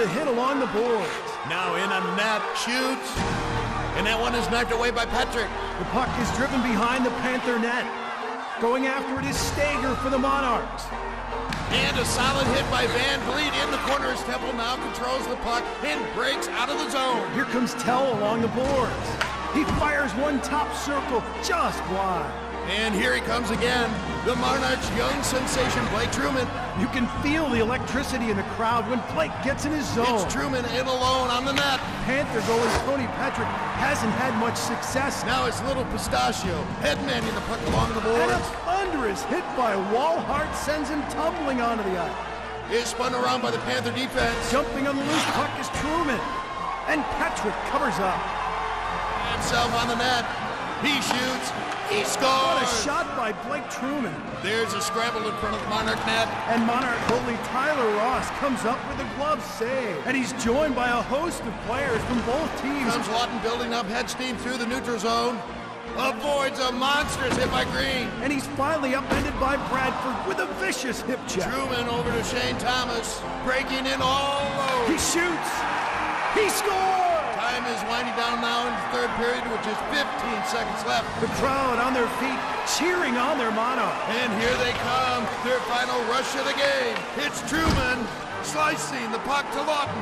the hit along the boards. Now in on the net, shoots, and that one is knocked away by Patrick. The puck is driven behind the Panther net. Going after it is Stager for the Monarchs. And a solid hit by Van Vliet in the corner as Temple now controls the puck and breaks out of the zone. Here comes Tell along the boards. He fires one top circle just wide. And here he comes again, the Monarchs' young sensation, Blake Truman. You can feel the electricity in the crowd when Blake gets in his zone. It's Truman in alone on the net. Panther goalie Tony Patrick hasn't had much success. Now it's Little Pistachio, headmanning the puck along the And a boards. thunder is hit by Walhart, sends him tumbling onto the ice. Is spun around by the Panther defense. Jumping on the loose puck is Truman. And Patrick covers up. Himself on the net. He shoots. He What a scores! shot by Blake Truman. There's a scramble in front of the Monarch net. And Monarch goalie Tyler Ross comes up with a glove save. And he's joined by a host of players from both teams. Comes Lawton building up head steam through the neutral zone. Avoids a monstrous hit by Green. And he's finally upended by Bradford with a vicious hip check. Truman over to Shane Thomas, breaking in all low. He shoots. He scores! Time is winding down now in the third period, which is 15 seconds left. The crowd on their feet, cheering on their Monarch. And here they come, their final rush of the game. It's Truman slicing the puck to Lawton.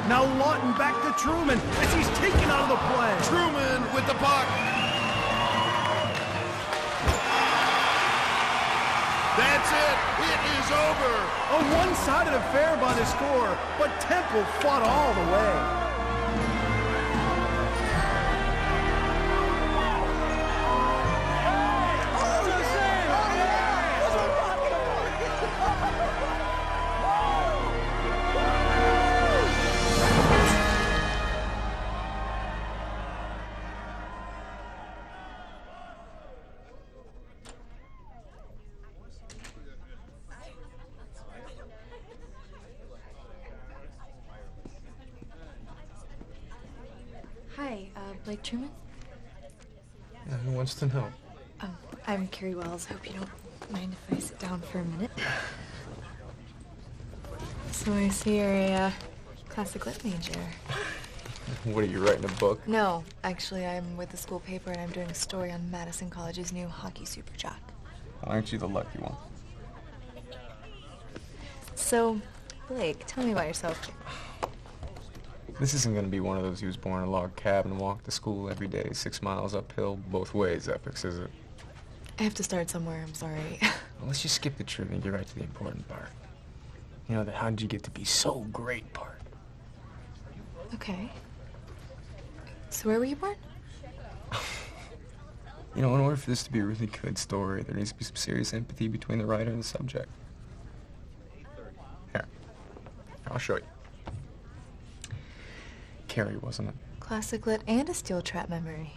Now Lawton back to Truman as he's taken out of the play. Truman with the puck. That's it. It is over. A one-sided affair by the score, but Temple fought all the way. Hi, Blake Truman? Yeah, who wants to know? I'm Carrie Wells. Hope you don't mind if I sit down for a minute. So I see you're a classic lit major. What, are you writing a book? No, actually, I'm with the school paper and I'm doing a story on Madison College's new hockey super jock. Aren't you the lucky one? So, Blake, tell me about yourself. This isn't going to be one of those he was born in a log cabin and walked to school every day 6 miles uphill both ways epics, is it? I have to start somewhere, I'm sorry. Well, let's just skip the trivia and get right to the important part. You know, the how did you get to be so great part. Okay. So where were you born? You know, in order for this to be a really good story, there needs to be some serious empathy between the writer and the subject. Here, I'll show you. Carrie, wasn't it? Classic lit and a steel trap memory.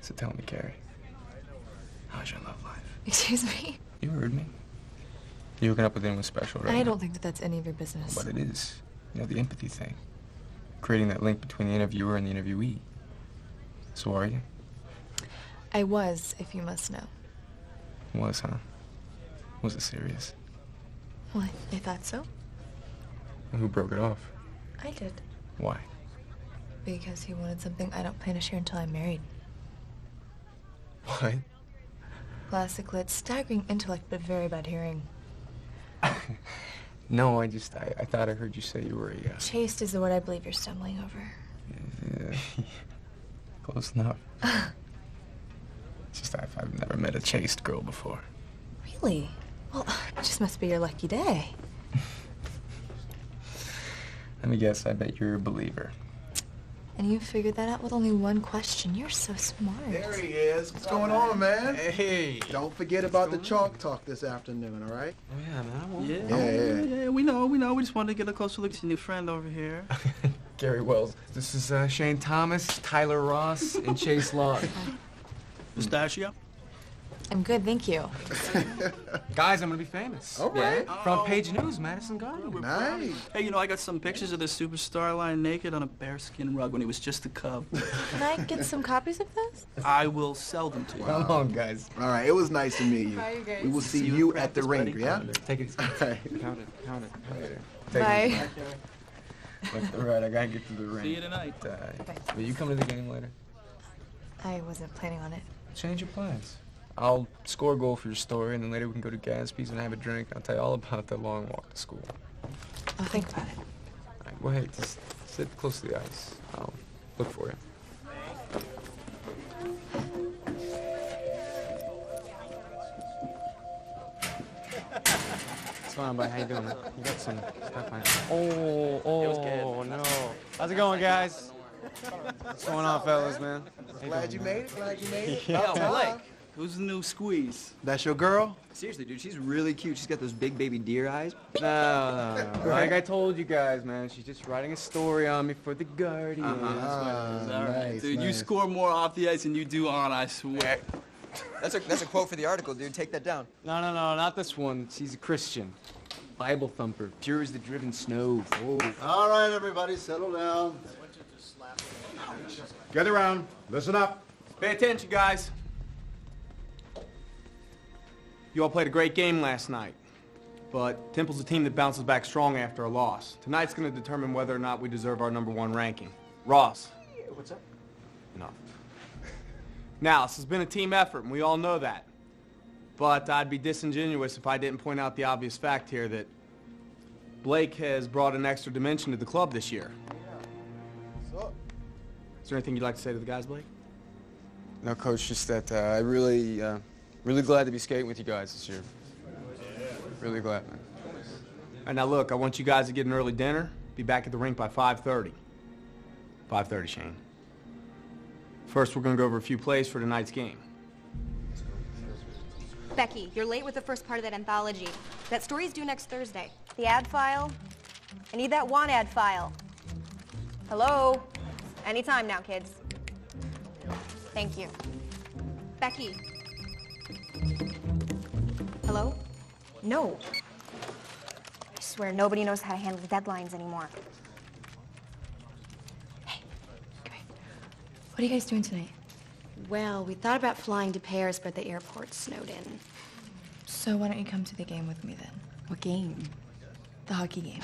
So tell me, Carrie, how's your love life? Excuse me? You heard me. You hooking up with anyone special, right? I don't think that that's any of your business. But it is. You know, the empathy thing. Creating that link between the interviewer and the interviewee. So are you? I was, if you must know. Was, huh? Was it serious? Well, I thought so. Who broke it off? I did. Why? Because he wanted something I don't plan to share until I'm married. What? Classic lit, staggering intellect, but very bad hearing. No, I thought I heard you say you were a, Chaste is the word I believe you're stumbling over. Yeah. Close enough. It's just I've never met a chaste girl before. Really? Well, it just must be your lucky day. Let me guess, I bet you're a believer. And you figured that out with only one question. You're so smart. There he is. What's going on, man? Hey. Don't forget about the chalk talk this afternoon, all right? Oh, yeah, man. I won't. Yeah. We know. We just wanted to get a closer look at your new friend over here. Gary Wells. This is Shane Thomas, Tyler Ross, and Chase Lawton. Pistachio? I'm good, thank you. Guys, I'm gonna be famous. All right. Front page news, Madison Garden. Nice. Hey, I got some pictures of the superstar lying naked on a bearskin rug when he was just a cub. Can I get some copies of those? I will sell them to you. Come on, guys. All right, it was nice to meet you. Bye, you guys. We will see you you in at the practice, ring, buddy. yeah? Take it easy. All right. Count it. Bye. All right, I gotta get to the ring. See you tonight. Will you come to the game later? I wasn't planning on it. Change your plans. I'll score a goal for your story, and then later we can go to Gatsby's and have a drink. I'll tell you all about that long walk to school. I'll think about it. All right, well, hey, just sit close to the ice. I'll look for you. What's going on, buddy? How you doing? You got some stuff on. Oh, no. How's it going, guys? What's going on, fellas, man? Glad you made it. Glad you made it. Yo, Blake, who's the new squeeze? That's your girl? Seriously, dude, she's really cute. She's got those big baby deer eyes. No. Like I told you guys, man, she's just writing a story on me for the Guardian. All right, Nice, dude, you nice. score more off the ice than you do on, I swear. That's a quote for the article, dude. Take that down. No, not this one. She's a Christian. Bible thumper, pure as the driven snow. Oh. All right, everybody, settle down. Gather around. Listen up. Pay attention, guys. You all played a great game last night, but Temple's a team that bounces back strong after a loss. Tonight's going to determine whether or not we deserve our #1 ranking. Ross. What's up? Enough. Now, this has been a team effort, and we all know that. But I'd be disingenuous if I didn't point out the obvious fact here that Blake has brought an extra dimension to the club this year. What's up? Is there anything you'd like to say to the guys, Blake? No, Coach, just that I really glad to be skating with you guys this year. Really glad, man. All right, now look, I want you guys to get an early dinner. Be back at the rink by 5:30. 5:30, Shane. First, we're going to go over a few plays for tonight's game. Becky, you're late with the first part of that anthology. That story's due next Thursday. The ad file? I need that want ad file. Hello? Anytime now, kids. Thank you. Becky. Hello? No. I swear nobody knows how to handle deadlines anymore. What are you guys doing tonight? Well, we thought about flying to Paris, but the airport's snowed in. So why don't you come to the game with me then? What game? The hockey game.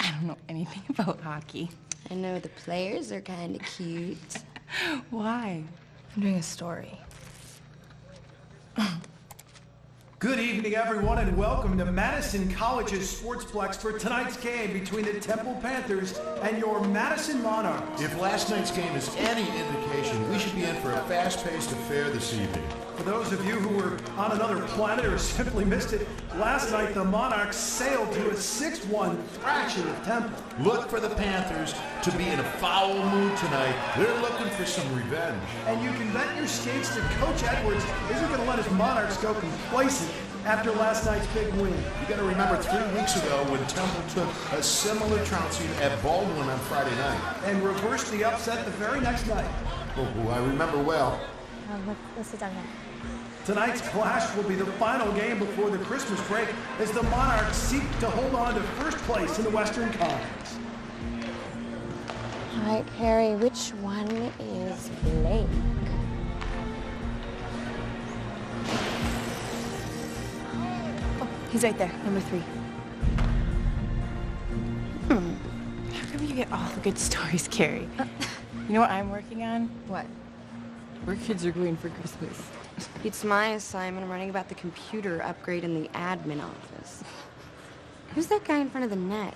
I don't know anything about hockey. I know the players are kind of cute. Why? I'm doing a story. Good evening, everyone, and welcome to Madison College's Sportsplex for tonight's game between the Temple Panthers and your Madison Monarchs. If last night's game is any indication, we should be in for a fast-paced affair this evening. For those of you who were on another planet or simply missed it, last night the Monarchs sailed to a 6-1 thrashing of Temple. Look for the Panthers to be in a foul mood tonight. They're looking for some revenge. And you can bet your skates that Coach Edwards isn't going to let his Monarchs go complacent after last night's big win. You got to remember 3 weeks ago when Temple took a similar trouncing at Baldwin on Friday night. And reversed the upset the very next night. Oh, I remember well. Let's sit down now. Tonight's clash will be the final game before the Christmas break as the Monarchs seek to hold on to first place in the Western Conference. All right, Harry, which one is Blake? Oh, he's right there, number 3. How come you get all the good stories, Carrie? You know what I'm working on? What? Where kids are going for Christmas. It's my assignment. I'm writing about the computer upgrade in the admin office. Who's that guy in front of the net?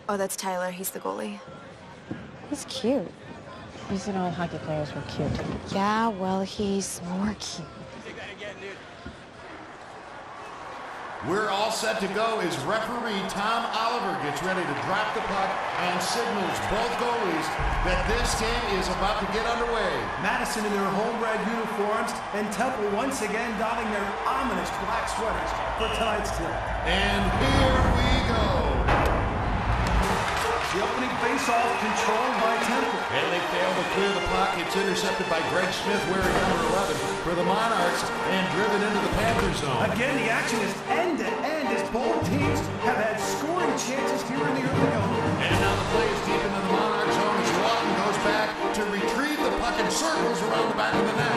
Oh, that's Tyler. He's the goalie. He's cute. You said all hockey players were cute. Yeah, well, he's more cute. We're all set to go as referee Tom Oliver gets ready to drop the puck and signals both goalies that this game is about to get underway. Madison in their homebred uniforms and Temple once again donning their ominous black sweaters for tonight's tip. And here we go. The opening face-off controlled by Temple. And they fail to clear the puck. It's intercepted by Greg Smith wearing number 11 for the Monarchs and driven into the Panther zone. Again, the action is end-to-end as both teams have had scoring chances here in the early going. And now the play is deep into the Monarch zone as Lawton goes back to retrieve the puck in circles around the back of the net.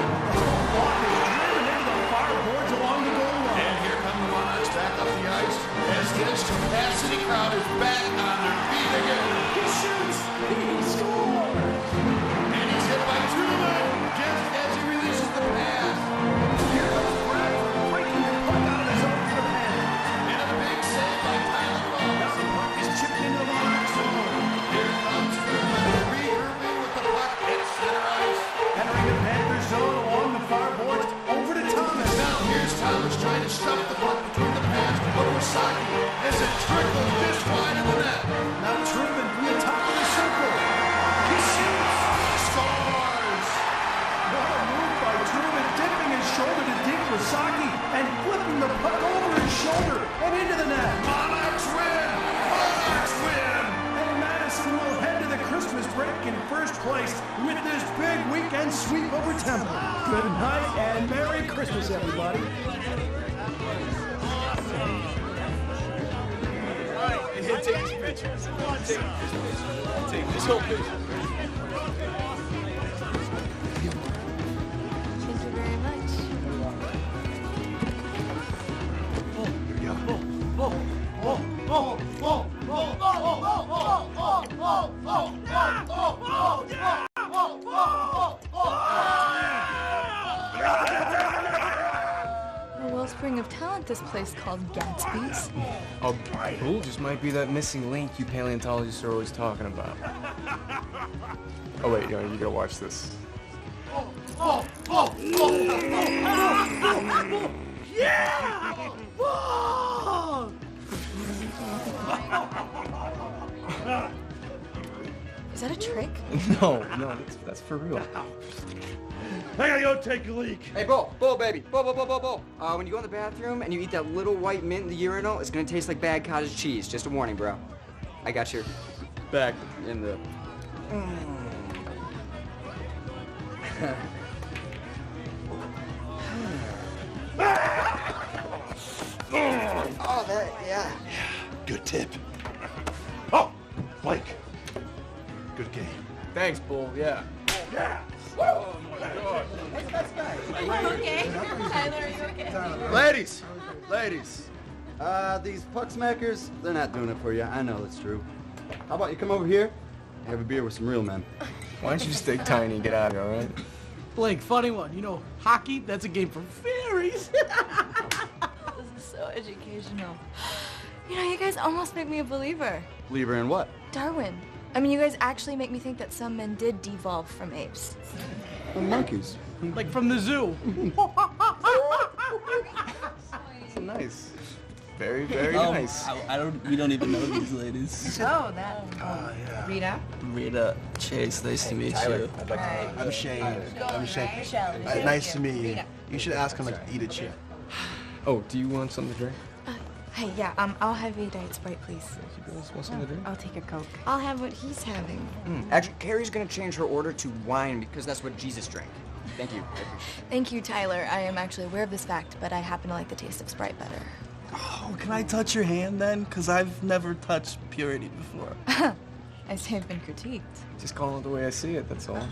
Lawton is driven into the far boards along the goal line. And here come the Monarchs back up the ice as this capacity sweep over Temple. Good night and Merry Christmas, everybody. Take these pictures. Take this whole picture. Thank you very much. A wellspring of talent, this place called Gatsby's. Oh, cool. Just might be that missing link you paleontologists are always talking about. Oh, wait, you gotta watch this. Is that a trick? No, that's for real. I gotta go take a leak. Hey, Bull, baby. Bull. When you go in the bathroom and you eat that little white mint in the urinal, it's gonna taste like bad cottage cheese. Just a warning, bro. I got your back in the... Oh, that, yeah. Good tip. Oh, Blake. Good game. Thanks, Bull. Yeah. Yeah. Oh, my God. Are you okay? Tyler, are you okay? Ladies. These puck smackers, they're not doing it for you. I know it's true. How about you come over here and have a beer with some real men? Why don't you stay tiny and get out of here, all right? Blake, funny one. You know, hockey, that's a game for fairies. This is so educational. You know, you guys almost make me a believer. Believer in what? Darwin. I mean, you guys actually make me think that some men did devolve from apes. The monkeys. Like from the zoo. That's nice. Very, very nice. We don't even know these ladies. Oh, that. Rita? Rita, Chase, nice to meet you. I'm Shane. Michelle. Nice to meet you. You should ask him to eat a chip. Oh, do you want something to drink? Hey, yeah, I'll have a Diet Sprite, please. You guys want something to drink? I'll take a Coke. I'll have what he's having. Actually, Carrie's gonna change her order to wine because that's what Jesus drank. Thank you. Thank you, Tyler. I am actually aware of this fact, but I happen to like the taste of Sprite better. Oh, can I touch your hand then? Because I've never touched purity before. I say I've been critiqued. Just calling it the way I see it, that's all.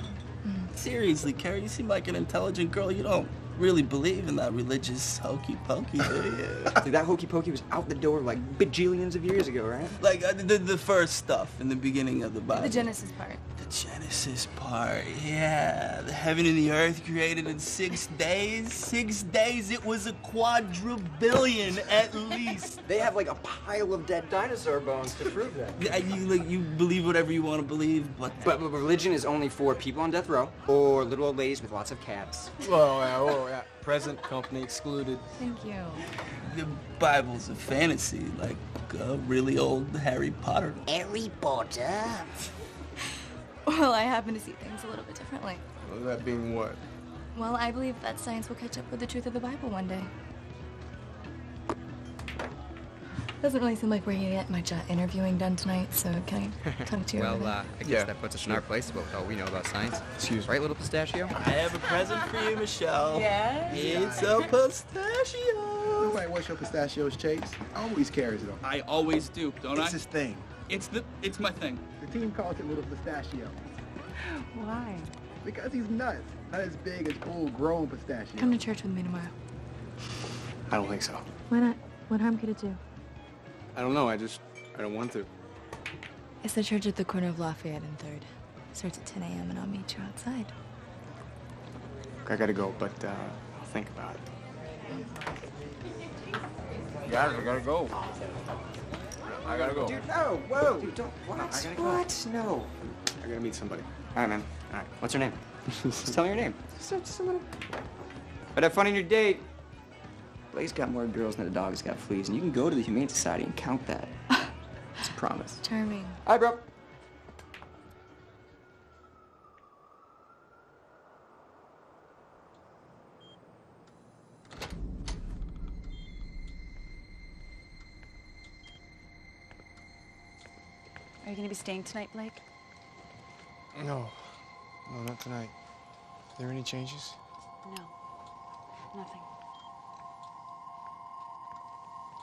Seriously, Carrie, you seem like an intelligent girl. You don't really believe in that religious hokey pokey, do you? Like, that hokey pokey was out the door like bajillions of years ago, right? Like the first stuff in the beginning of the Bible. The Genesis part. The Genesis part, yeah. The heaven and the earth created in 6 days. 6 days, it was a quadrillion at least. They have like a pile of dead dinosaur bones to prove that. Yeah, you believe whatever you want to believe, but religion is only for people on death row or little old ladies with lots of cats. Whoa, yeah. Present company excluded. Thank you. the Bible's a fantasy, like a really old Harry Potter. Harry Potter? Well, I happen to see things a little bit differently. Well, that being what? Well, I believe that science will catch up with the truth of the Bible one day. Doesn't really seem like we're gonna get much interviewing done tonight, so can I talk to you? Well, I guess that puts us in our place about all we know about science. Excuse me. Right, little pistachio? I have a present for you, Michelle. Yes? It's a pistachio. Nobody wants your pistachios, Chase. Always carries them. I always do, don't I? It's his thing. It's my thing. The team calls it Little Pistachio Why? because he's nuts. Not as big as full-grown pistachio. Come to church with me tomorrow. I don't think so. Why not? What harm could it do? I don't know. I don't want to. It's the church at the corner of Lafayette and 3rd. Starts at 10 a.m. and I'll meet you outside. I gotta go, but I'll think about it. I gotta go. I gotta go. Dude, no, whoa. Dude, don't, what? I gotta go. What? No. I gotta meet somebody. All right, man. All right. What's her name? Just tell me your name. Just a little. But have fun on your date. Blake's got more girls than a dog's got fleas, and you can go to the Humane Society and count that. It's a promise. Charming. Hi, bro. Are you gonna be staying tonight, Blake? No. No, not tonight. Are there any changes? No, nothing.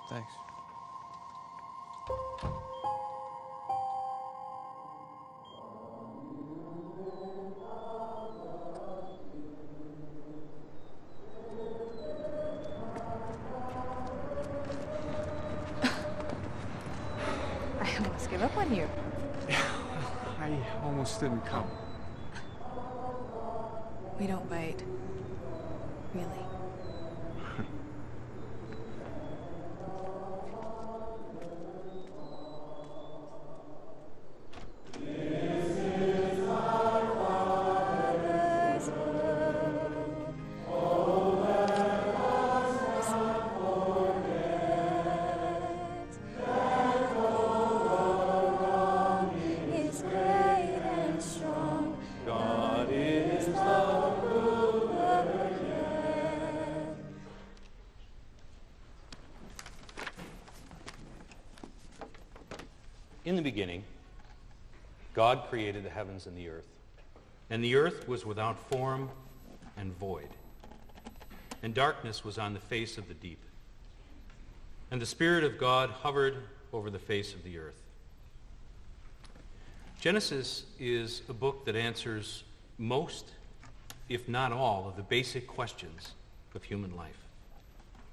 Thanks. I almost gave up on you. I almost didn't come. We don't bite. Really. In the beginning, God created the heavens and the earth was without form and void, and darkness was on the face of the deep. And the Spirit of God hovered over the face of the earth. Genesis is a book that answers most, if not all, of the basic questions of human life.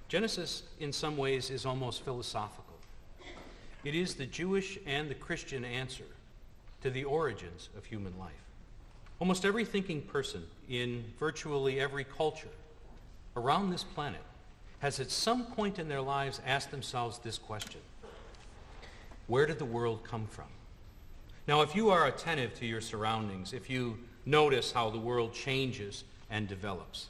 Genesis, in some ways, is almost philosophical. It is the Jewish and the Christian answer to the origins of human life. Almost every thinking person in virtually every culture around this planet has at some point in their lives asked themselves this question: where did the world come from? Now, if you are attentive to your surroundings, if you notice how the world changes and develops,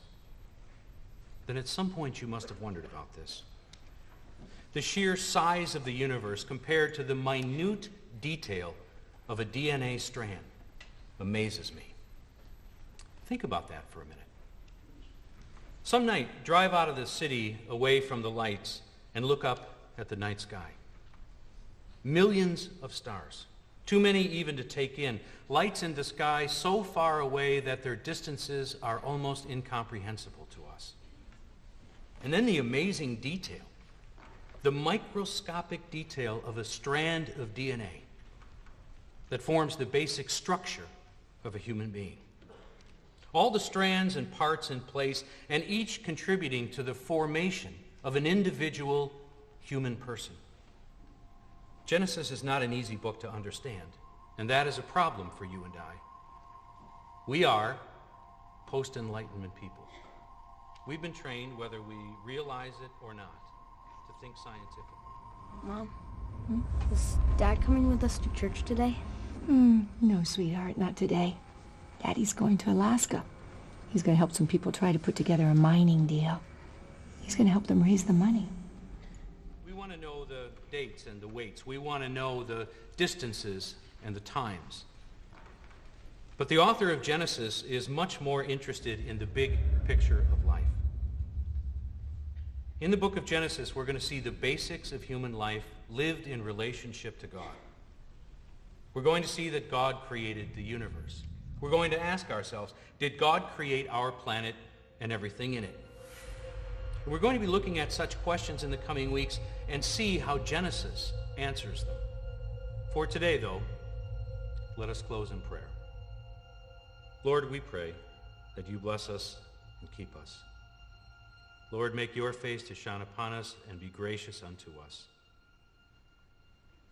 then at some point you must have wondered about this. The sheer size of the universe compared to the minute detail of a DNA strand amazes me. Think about that for a minute. Some night, drive out of the city away from the lights and look up at the night sky. Millions of stars, too many even to take in. Lights in the sky so far away that their distances are almost incomprehensible to us. And then the amazing detail, the microscopic detail of a strand of DNA that forms the basic structure of a human being. All the strands and parts in place, and each contributing to the formation of an individual human person. Genesis is not an easy book to understand, and that is a problem for you and I. We are post-Enlightenment people. We've been trained, whether we realize it or not, to think scientifically. Mom, is Dad coming with us to church today? No, sweetheart, not today. Daddy's going to Alaska. He's going to help some people try to put together a mining deal. He's going to help them raise the money. We want to know the dates and the weights. We want to know the distances and the times. But the author of Genesis is much more interested in the big picture of life. In the book of Genesis, we're going to see the basics of human life lived in relationship to God. We're going to see that God created the universe. We're going to ask ourselves, did God create our planet and everything in it? We're going to be looking at such questions in the coming weeks and see how Genesis answers them. For today, though, let us close in prayer. Lord, we pray that you bless us and keep us. Lord, make your face to shine upon us and be gracious unto us.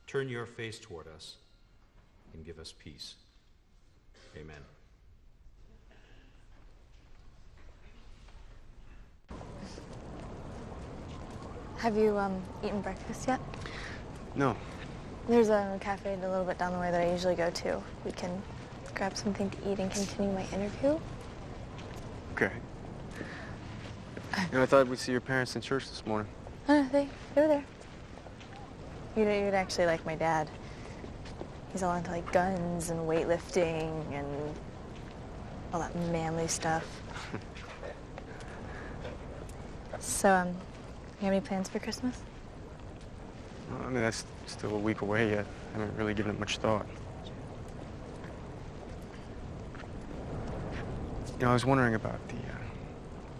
Turn your face toward us and give us peace. Amen. Have you eaten breakfast yet? No. There's a cafe a little bit down the way that I usually go to. We can grab something to eat and continue my interview. Okay. You know, I thought we'd see your parents in church this morning. Oh, they were there. You'd actually like my dad. He's all into like guns and weightlifting and all that manly stuff. So, you have any plans for Christmas? Well, I mean, that's still a week away yet. I haven't really given it much thought. You know, I was wondering about the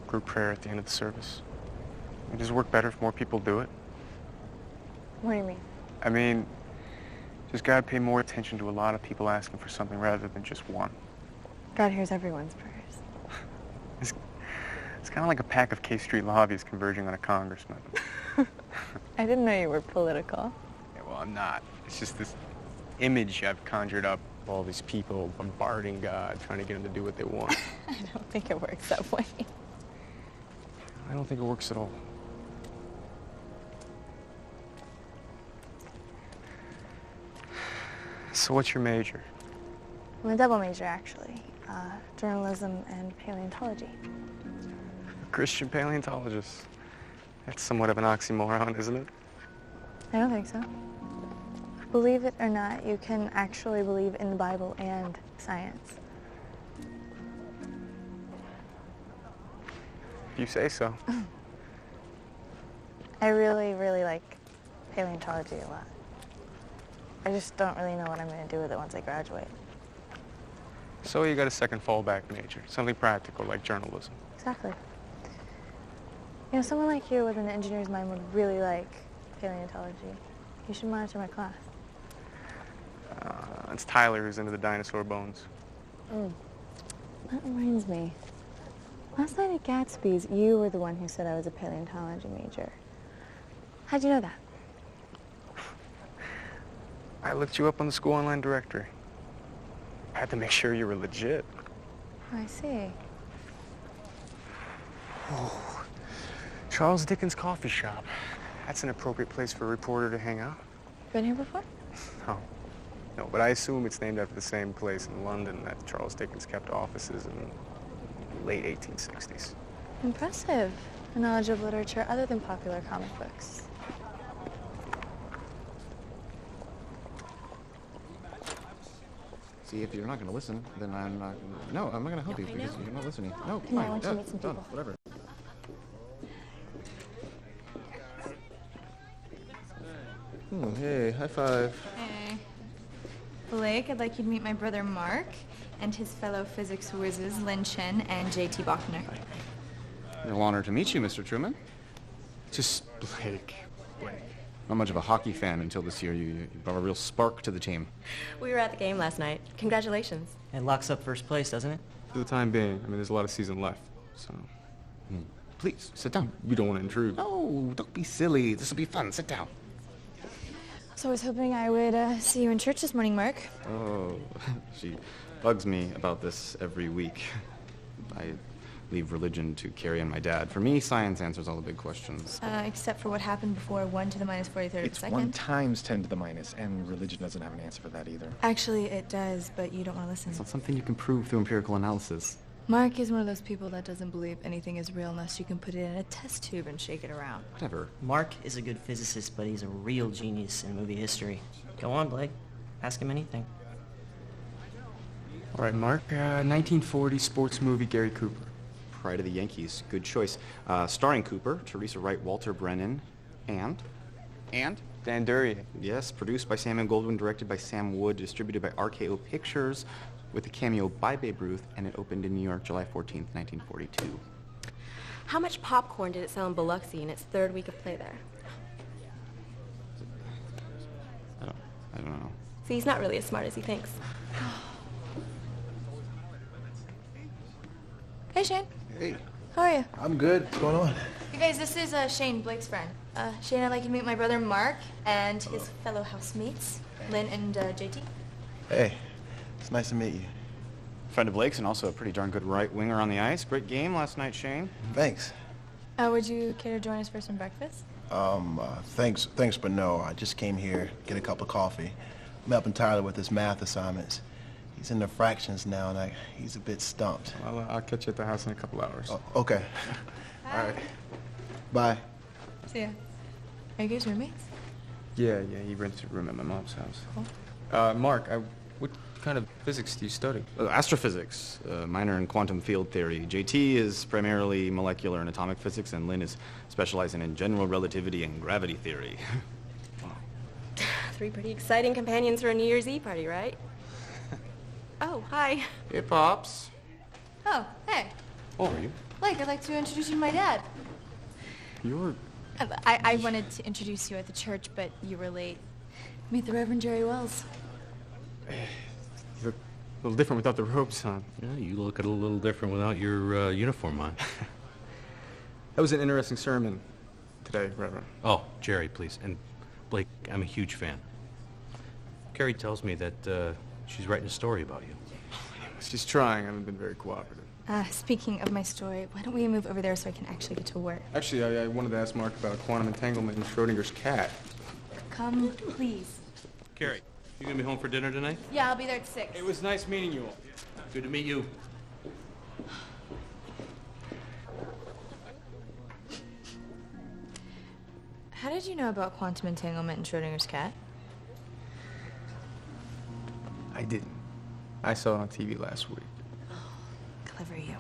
group prayer at the end of the service. Does it work better if more people do it? What do you mean? I mean, does God pay more attention to a lot of people asking for something rather than just one? God hears everyone's prayers. It's kind of like a pack of K Street lobbyists converging on a congressman. I didn't know you were political. Yeah, well, I'm not. It's just this image I've conjured up of all these people bombarding God, trying to get him to do what they want. I don't think it works that way. I don't think it works at all. So what's your major? I'm a double major, actually. Journalism and paleontology. Christian paleontologist. That's somewhat of an oxymoron, isn't it? I don't think so. Believe it or not, you can actually believe in the Bible and science. If you say so. I really, really like paleontology a lot. I just don't really know what I'm going to do with it once I graduate. So you got a second fallback major, something practical like journalism. Exactly. You know, someone like you with an engineer's mind would really like paleontology. You should monitor my class. It's Tyler who's into the dinosaur bones. That reminds me. Last night at Gatsby's, you were the one who said I was a paleontology major. How'd you know that? I looked you up on the school online directory. I had to make sure you were legit. Oh, I see. Oh, Charles Dickens Coffee Shop. That's an appropriate place for a reporter to hang out. Been here before? No, but I assume it's named after the same place in London that Charles Dickens kept offices in the late 1860s. Impressive. A knowledge of literature other than popular comic books. See, if you're not going to listen, then I'm not. No, I'm not going to help you because you're not listening. No, Come on, fine. I want you to meet some done, people. whatever. Hey, high five. Hey. Blake, I'd like you to meet my brother Mark and his fellow physics whizzes Lin Chen and J.T. Bachner. Real honor to meet you, Mr. Truman. Just Blake. Not much of a hockey fan until this year. You brought a real spark to the team. We were at the game last night. Congratulations. It locks up first place, doesn't it? For the time being, I mean, there's a lot of season left, so... Please, sit down. We don't want to intrude. No, don't be silly. This will be fun. Sit down. So I was hoping I would see you in church this morning, Mark. Oh, she bugs me about this every week. I leave religion to Carrie and my dad. For me, science answers all the big questions. Except for what happened before 1 to the minus 43rd of a It's second. 1 times 10 to the minus, and religion doesn't have an answer for that either. Actually, it does, but you don't want to listen. It's not something you can prove through empirical analysis. Mark is one of those people that doesn't believe anything is real unless you can put it in a test tube and shake it around. Whatever. Mark is a good physicist, but he's a real genius in movie history. Go on, Blake. Ask him anything. All right, Mark. 1940 sports movie Gary Cooper. Pride of the Yankees. Good choice. Starring Cooper, Teresa Wright, Walter Brennan, and? Dan Duryea. Yes, produced by Samuel Goldwyn, directed by Sam Wood, distributed by RKO Pictures, with a cameo by Babe Ruth, and it opened in New York July 14th, 1942. How much popcorn did it sell in Biloxi in its 3rd week of play there? I don't know. See, he's not really as smart as he thinks. Hey, Shane. Hey. How are you? I'm good. What's going on? You guys, this is Shane, Blake's friend. Shane, I'd like you to meet my brother Mark and his fellow housemates, Lynn and JT. Hey. It's nice to meet you. Friend of Blake's and also a pretty darn good right winger on the ice. Great game last night, Shane. Thanks. Would you care to join us for some breakfast? Thanks, but no. I just came here, get a cup of coffee. I'm helping Tyler with his math assignments. He's in the fractions now, and he's a bit stumped. I'll catch you at the house in a couple hours. Oh, okay. All right. Bye. See ya. Are you guys roommates? Yeah, he rented a room at my mom's house. Mark, what kind of physics do you study? Astrophysics, minor in quantum field theory. JT is primarily molecular and atomic physics, and Lynn is specializing in general relativity and gravity theory. 3 pretty exciting companions for a New Year's Eve party, right? Oh, hi. Hey, Pops. Oh, hey. Oh, are you? Blake, I'd like to introduce you to my dad. You're... I wanted to introduce you at the church, but you were late. Meet the Reverend Jerry Wells. You look a little different without the robes on. Yeah, you look a little different without your uniform on. That was an interesting sermon today, Reverend. Oh, Jerry, please. And Blake, I'm a huge fan. Carrie tells me that she's writing a story about you. She's trying. I haven't been very cooperative. Speaking of my story, why don't we move over there so I can actually get to work? Actually, I wanted to ask Mark about quantum entanglement and Schrodinger's cat. Come, please. Carrie, you gonna be home for dinner tonight? Yeah, I'll be there at 6. It was nice meeting you all. Good to meet you. How did you know about quantum entanglement and Schrodinger's cat? I didn't. I saw it on TV last week. Clever you.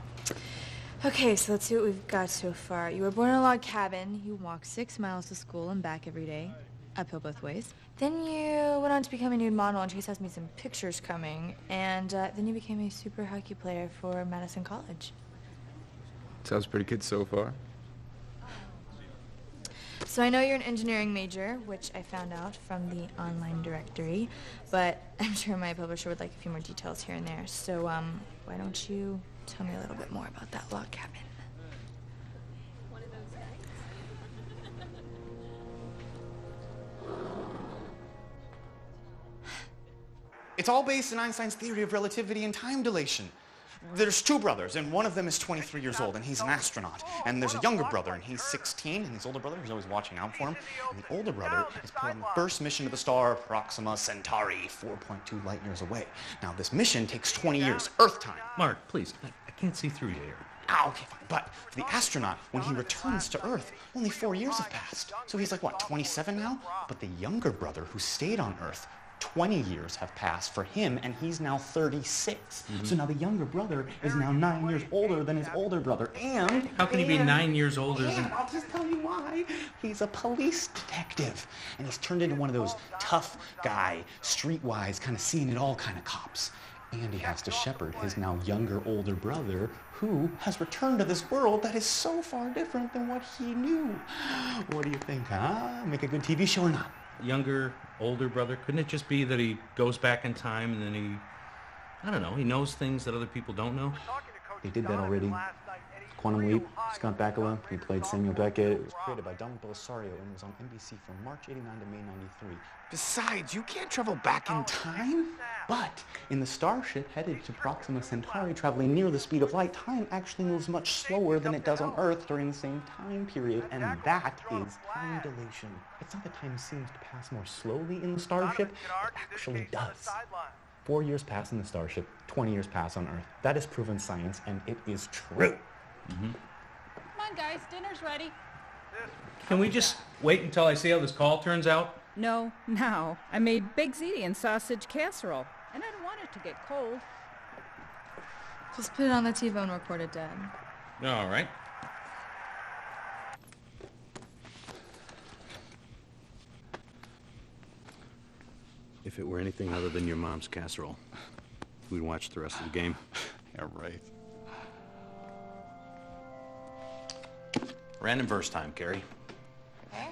Okay, so let's see what we've got so far. You were born in a log cabin. You walked 6 miles to school and back every day, uphill both ways. Then you went on to become a nude model, and Chase has me some pictures coming. And then you became a super hockey player for Madison College. Sounds pretty good so far. So I know you're an engineering major, which I found out from the online directory, but I'm sure my publisher would like a few more details here and there. So why don't you tell me a little bit more about that log cabin? It's all based in Einstein's theory of relativity and time dilation. There's 2 brothers, and one of them is 23 years old, and he's an astronaut. And there's a younger brother, and he's 16, and his older brother, he's always watching out for him. And the older brother is put on the first mission to the star Proxima Centauri, 4.2 light years away. Now, this mission takes 20 years, Earth time. Mark, please, I can't see through you here. Ah, okay, fine. But for the astronaut, when he returns to Earth, only 4 years have passed. So he's like, what, 27 now? But the younger brother who stayed on Earth, 20 years have passed for him, and he's now 36. So now the younger brother is now 9 years older than his older brother, and... How can he be 9 years older than... I'll just tell you why. He's a police detective, and he's turned into one of those tough guy, streetwise, kind of seeing it all kind of cops. And he has to shepherd his now younger, older brother, who has returned to this world that is so far different than what he knew. What do you think, huh? Make a good TV show or not? Younger, older brother? Couldn't it just be that he goes back in time and then he, I don't know, he knows things that other people don't know? They did that already. Quantum Leap, Scott Bakula, he played Samuel Beckett. It was created by Donald Belisario and was on NBC from March 89 to May 93. Besides, you can't travel back in time. But in the starship headed to Proxima Centauri, traveling near the speed of light, time actually moves much slower than it does on Earth during the same time period, and that is time dilation. It's not that time seems to pass more slowly in the starship, it actually does. 4 years pass in the starship, 20 years pass on Earth. That is proven science, and it is true. Come on, guys, dinner's ready. Can we just wait until I see how this call turns out? No, now. I made big ziti and sausage casserole, and I don't want it to get cold. Just put it on the TiVo and record it, Dad. All right. If it were anything other than your mom's casserole, we'd watch the rest of the game. Yeah, right. Random verse time, Carrie. Okay.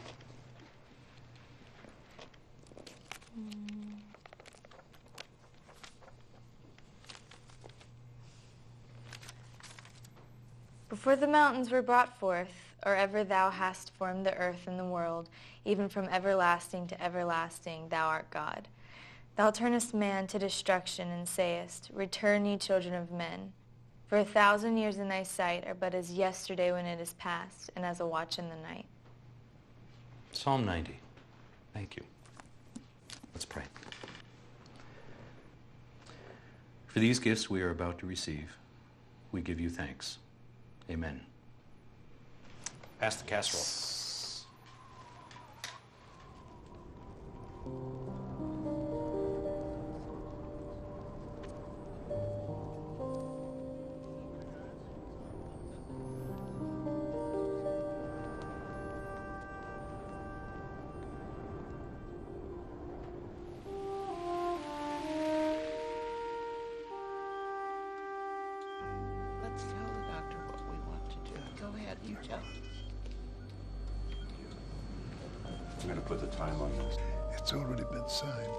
Before the mountains were brought forth, or ever thou hast formed the earth and the world, even from everlasting to everlasting, thou art God. Thou turnest man to destruction and sayest, Return, ye children of men. For 1,000 years in thy sight are but as yesterday when it is past, and as a watch in the night. Psalm 90. Thank you. Let's pray. For these gifts we are about to receive, we give you thanks. Amen. Pass the casserole. at you, Joe. I'm gonna put the time on this. It's already been signed.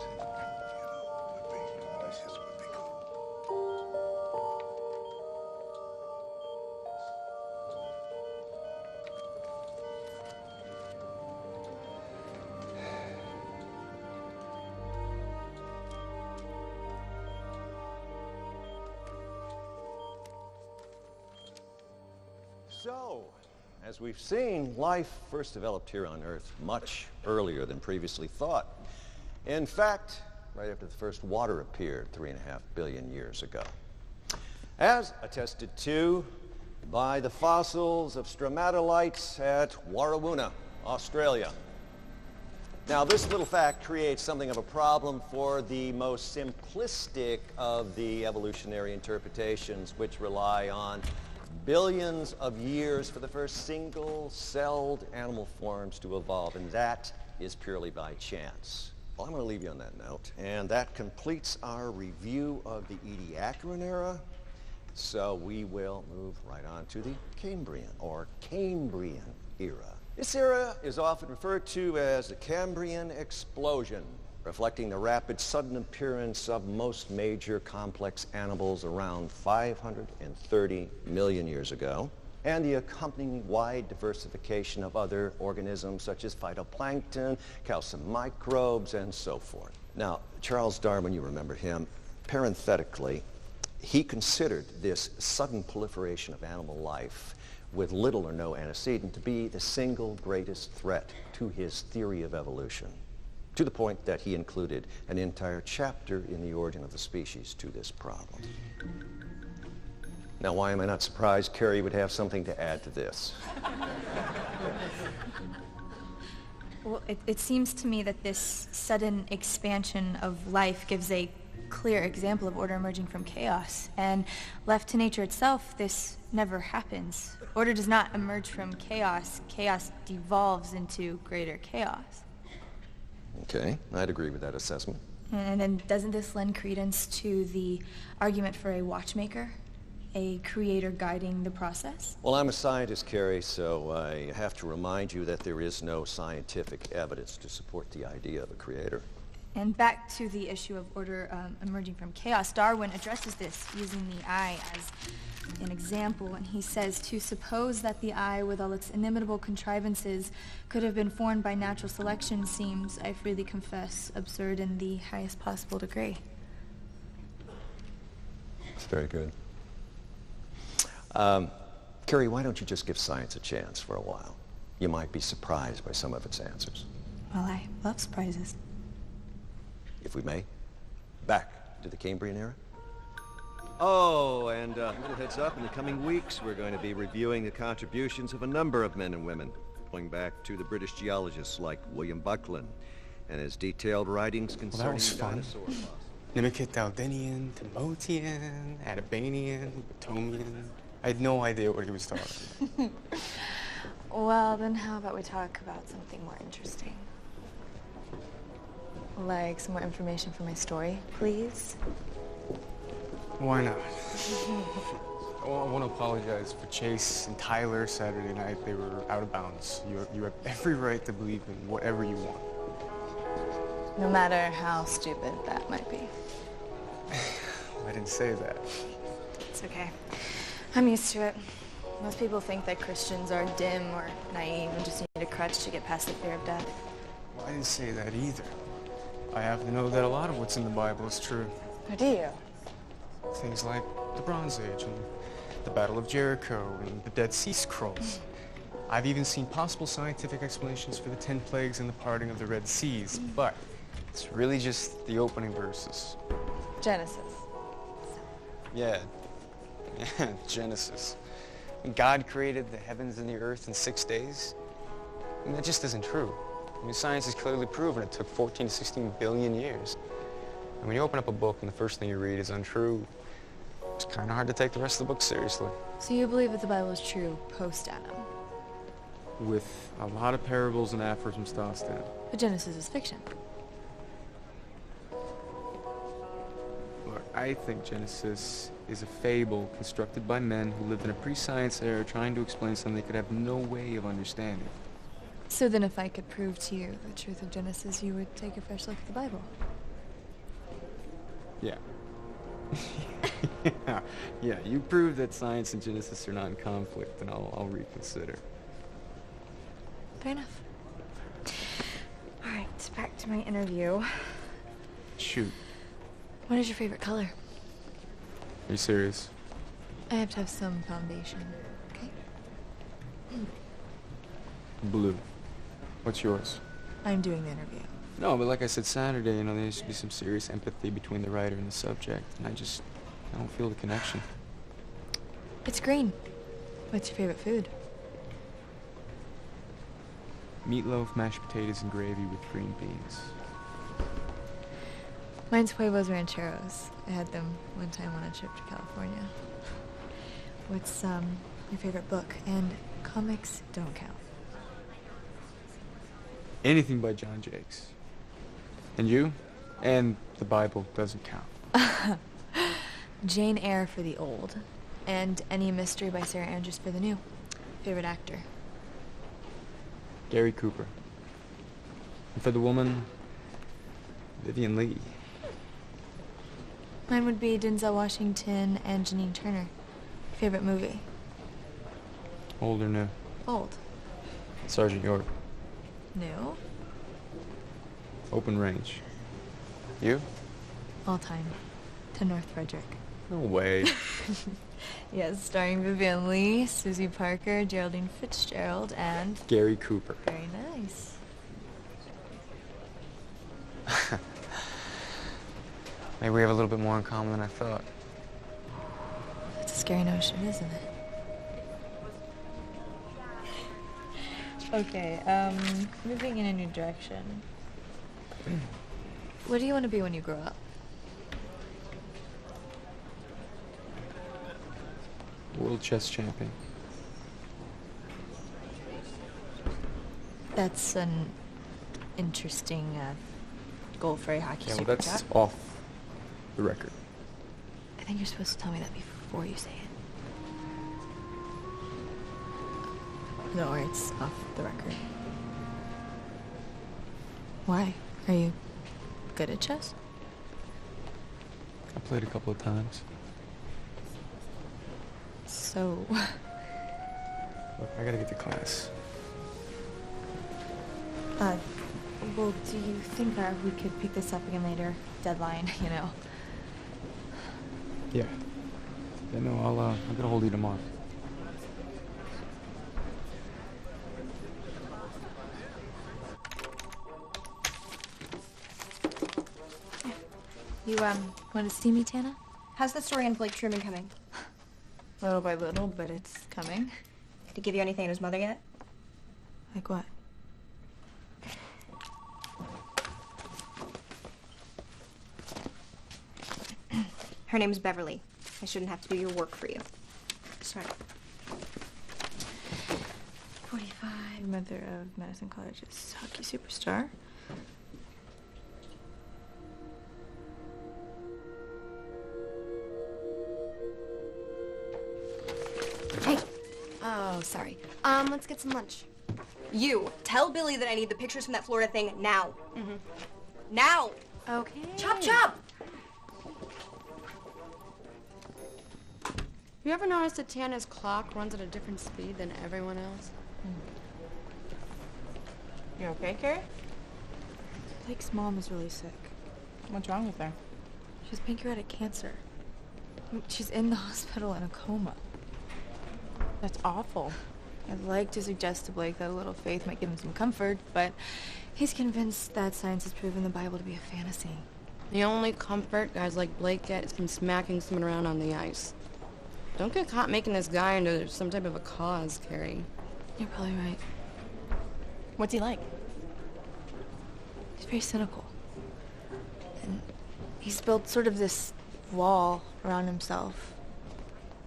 So, as we've seen, life first developed here on Earth much earlier than previously thought. In fact, right after the first water appeared 3.5 billion years ago. As attested to by the fossils of stromatolites at Warrawoona, Australia. Now, this little fact creates something of a problem for the most simplistic of the evolutionary interpretations, which rely on billions of years for the first single-celled animal forms to evolve, and that is purely by chance. Well, I'm going to leave you on that note, and that completes our review of the Ediacaran era. So we will move right on to the Cambrian or Cambrian era. This era is often referred to as the Cambrian explosion, reflecting the rapid sudden appearance of most major complex animals around 530 million years ago, and the accompanying wide diversification of other organisms such as phytoplankton, calcium microbes, and so forth. Now, Charles Darwin, you remember him, parenthetically, he considered this sudden proliferation of animal life with little or no antecedent to be the single greatest threat to his theory of evolution, to the point that he included an entire chapter in The Origin of the Species to this problem. Now, why am I not surprised Carrie would have something to add to this? Well, it seems to me that this sudden expansion of life gives a clear example of order emerging from chaos, and left to nature itself, this never happens. Order does not emerge from chaos. Chaos devolves into greater chaos. Okay, I'd agree with that assessment. And then doesn't this lend credence to the argument for a watchmaker, a creator guiding the process? Well, I'm a scientist, Carrie, so I have to remind you that there is no scientific evidence to support the idea of a creator. And back to the issue of order emerging from chaos, Darwin addresses this using the eye as an example, and he says, to suppose that the eye, with all its inimitable contrivances, could have been formed by natural selection seems, I freely confess, absurd in the highest possible degree. It's very good. Carrie, why don't you just give science a chance for a while? You might be surprised by some of its answers. Well, I love surprises. If we may, back to the Cambrian era. Oh, and a little heads up, in the coming weeks, we're going to be reviewing the contributions of a number of men and women, going back to the British geologists like William Buckland and his detailed writings concerning dinosaur fossils. Nimicataldinian, Timotean, Atabanian, Potomian. I had no idea what he was talking about. Well, then how about we talk about something more interesting? Like some more information for my story, please? Why not? I want to apologize for Chase and Tyler Saturday night. They were out of bounds. You have every right to believe in whatever you want. No matter how stupid that might be. I didn't say that. It's okay. I'm used to it. Most people think that Christians are dim or naive and just need a crutch to get past the fear of death. Well, I didn't say that either. I happen to know that a lot of what's in the Bible is true. Or do you? Things like the Bronze Age and the Battle of Jericho and the Dead Sea Scrolls. I've even seen possible scientific explanations for the 10 plagues and the parting of the Red Seas, but it's really just the opening verses. Genesis. Yeah, Genesis. God created the heavens and the earth in 6 days. I mean, that just isn't true. I mean, science has clearly proven it took 14 to 16 billion years. And when you open up a book and the first thing you read is untrue, it's kind of hard to take the rest of the book seriously. So you believe that the Bible is true post-Adam? With a lot of parables and aphorisms tossed in. But Genesis is fiction. Look, I think Genesis is a fable constructed by men who lived in a pre-science era trying to explain something they could have no way of understanding. So then if I could prove to you the truth of Genesis, you would take a fresh look at the Bible? Yeah. Yeah, you prove that science and Genesis are not in conflict, and I'll reconsider. Fair enough. All right, back to my interview. Shoot. What is your favorite color? Are you serious? I have to have some foundation, okay? Blue. What's yours? I'm doing the interview. No, but like I said Saturday, you know, there should be some serious empathy between the writer and the subject, and I don't feel the connection. It's green. What's your favorite food? Meatloaf, mashed potatoes, and gravy with green beans. Mine's huevos rancheros. I had them one time on a trip to California. What's your favorite book? And comics don't count. Anything by John Jakes. And you? And the Bible doesn't count. Jane Eyre for the old. And Any Mystery by Sarah Andrews for the new. Favorite actor? Gary Cooper. And for the woman, Vivian Lee. Mine would be Denzel Washington and Janine Turner. Favorite movie? Old or new? Old. Sergeant York. New? Open Range. You? All time. To North Frederick. No way. Yes, starring Vivian Lee, Susie Parker, Geraldine Fitzgerald, and... Gary Cooper. Very nice. Maybe we have a little bit more in common than I thought. That's a scary notion, isn't it? Okay, moving in a new direction. What do you want to be when you grow up? World chess champion. That's an interesting goal for a hockey Yeah, well, super that's jock. off the record. I think you're supposed to tell me that before you say it. No, it's off the record. Why? Are you good at chess? I played a couple of times. So... Look, I gotta get to class. Well, do you think that we could pick this up again later? Deadline, you know. Yeah. Yeah, no, I'll get a hold of you tomorrow. You, want to see me, Tana? How's the story on Blake Truman coming? Little by little, but it's coming. Did he give you anything on his mother yet? Like what? Her name's Beverly. I shouldn't have to do your work for you. Sorry. 45, mother of Madison College's hockey superstar. Hey. Oh, sorry. Let's get some lunch. You, tell Billy that I need the pictures from that Florida thing now. Mm-hmm. Now! Okay. Chop, chop! You ever noticed that Tana's clock runs at a different speed than everyone else? You okay, Carrie? Blake's mom is really sick. What's wrong with her? She has pancreatic cancer. She's in the hospital in a coma. That's awful. I'd like to suggest to Blake that a little faith might give him some comfort, but he's convinced that science has proven the Bible to be a fantasy. The only comfort guys like Blake get is from smacking someone around on the ice. Don't get caught making this guy into some type of a cause, Carrie. You're probably right. What's he like? He's very cynical. And he's built sort of this wall around himself.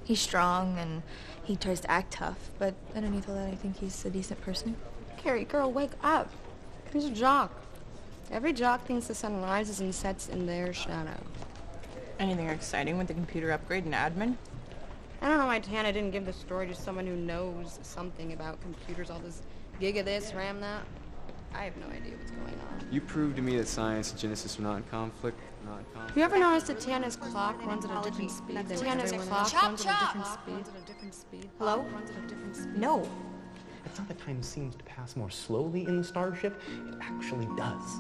He's strong and he tries to act tough, but underneath all that, I think he's a decent person. Carrie, girl, wake up. He's a jock. Every jock thinks the sun rises and sets in their shadow. Anything exciting with the computer upgrade and admin? I don't know why Tana didn't give the story to someone who knows something about computers, all this gig of this, RAM that. I have no idea what's going on. You proved to me that science and Genesis were not in conflict. You ever noticed that Tana's clock runs at a different speed than Tana's clock runs at a different speed? Hello? No. It's not that time seems to pass more slowly in the starship. It actually does.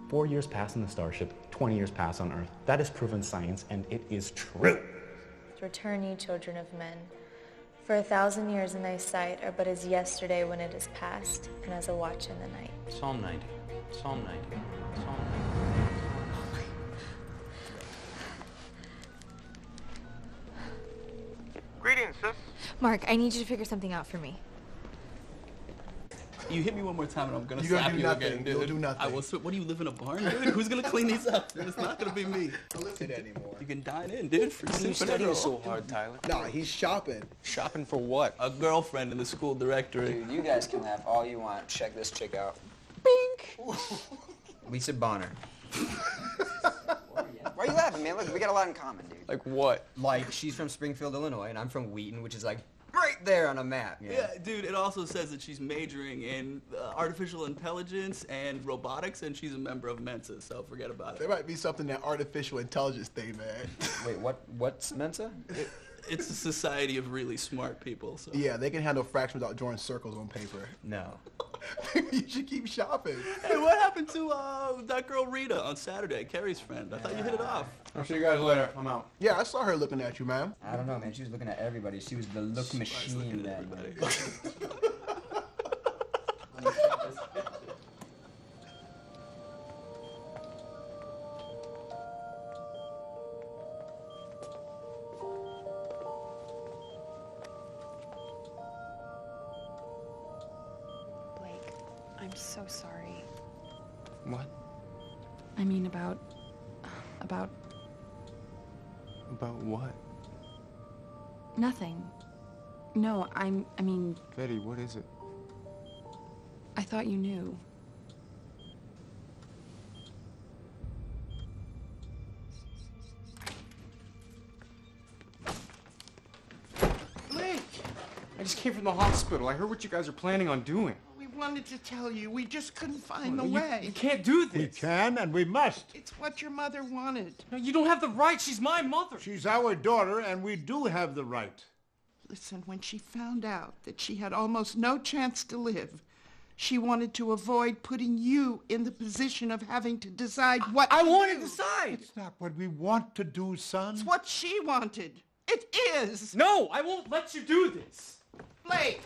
4 years pass in the starship, 20 years pass on Earth. That is proven science, and it is true. Return, ye children of men. For 1,000 years in thy sight are but as yesterday when it is past, and as a watch in the night. Psalm 90. Psalm 90. Psalm 90. Greetings, sis. Mark, I need you to figure something out for me. You hit me one more time and I'm gonna You're gonna slap do you nothing. again, dude. You'll do nothing. I will. What do you live in a barn, dude? Who's gonna clean these up? It's not gonna be me. Don't live there anymore. You can dine in, dude. Free Why are you soup and studying everything. so hard, Tyler? Nah, he's shopping. Shopping for what? A girlfriend in the school directory. Dude, you guys can laugh all you want. Check this chick out. Lisa Bonner. Why are you laughing, man? Look, we got a lot in common, dude. Like what? Like, she's from Springfield, Illinois, and I'm from Wheaton, which is like right there on a map. Yeah, dude, it also says that she's majoring in artificial intelligence and robotics, and she's a member of Mensa, so forget about There it. might be something that artificial intelligence thing, man. Wait, what's Mensa? It's a society of really smart people, so. Yeah, they can handle fractions without drawing circles on paper. No. You should keep shopping. Hey, what happened to that girl Rita on Saturday, Carrie's friend? I thought you hit it off. I'll see you guys later. I'm out. Yeah, I saw her looking at you, man. I don't know, man. She was looking at everybody. She was the look machine that Blake, I'm so sorry. What? I mean, about About what? nothing. No, I mean, Betty, what is it? I thought you knew. Blake! I just came from the hospital. I heard what you guys are planning on doing. We wanted to tell you. We just couldn't find the You- way. You can't do this. We can and we must. It's what your mother wanted. No, you don't have the right. She's my mother. She's our daughter and we do have the right. Listen, when she found out that she had almost no chance to live, she wanted to avoid putting you in the position of having to decide what I to want to do. decide. It's not what we want to do, son. It's what she wanted. It is. No, I won't let you do this. Blake.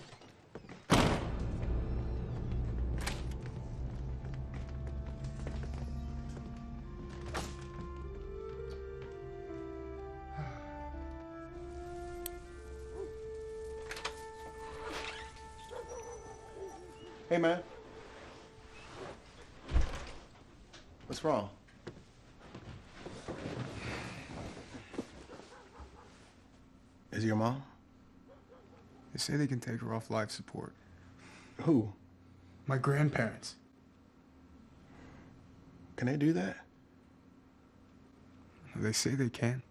Hey, man. What's wrong? Is it your mom? They say they can take her off life support. Who? My grandparents. Can they do that? They say they can.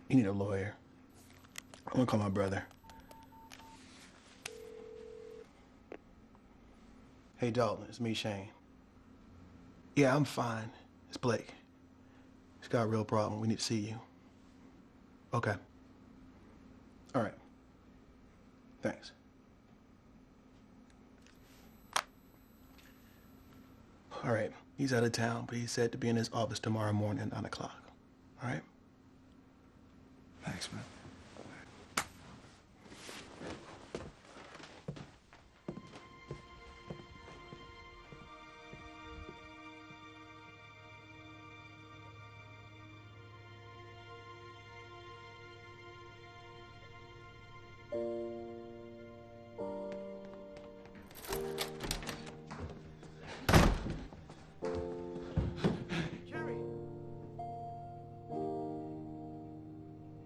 You need a lawyer. I'm gonna call my brother. Hey, Dalton, it's me, Shane. Yeah, I'm fine. It's Blake. He's got a real problem. We need to see you. Okay. All right. Thanks. All right. He's out of town, but he said to be in his office tomorrow morning at 9 o'clock. All right? Thanks, man.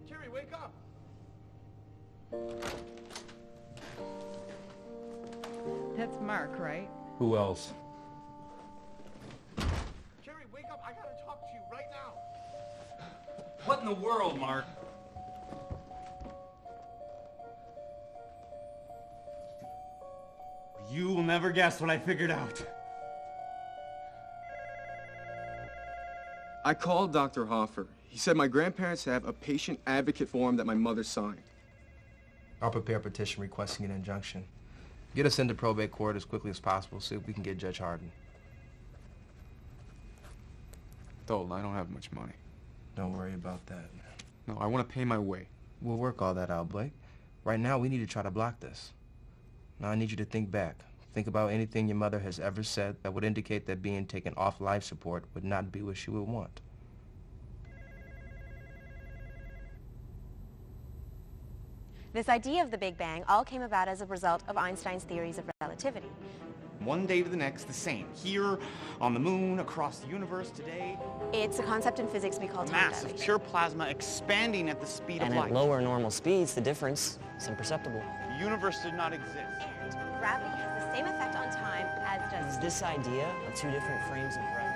Jerry, wake up. That's Mark, right? Who else? Jerry, wake up. I gotta talk to you right What in the world, Mark? You will never guess what I figured out. I called Dr. Hoffer. He said my grandparents have a patient advocate form that my mother signed. I'll prepare a petition requesting an injunction. Get us into probate court as quickly as possible so we can get Judge Harden. Dalton, I don't have much money. Don't worry about that. No, I want to pay my way. We'll work all that out, Blake. Right now, we need to try to block this. Now, I need you to think back. Think about anything your mother has ever said that would indicate that being taken off life support would not be what she would want. This idea of the Big Bang all came about as a result of Einstein's theories of relativity. One day to the next, the same. Here, on the moon, across the universe, today. It's a concept in physics we call time Mass dilation. of pure plasma expanding at the speed And of at light. lower normal speeds, the difference is imperceptible. The universe did not exist. Gravity has the same effect on time as Is does... this idea of two different frames of reference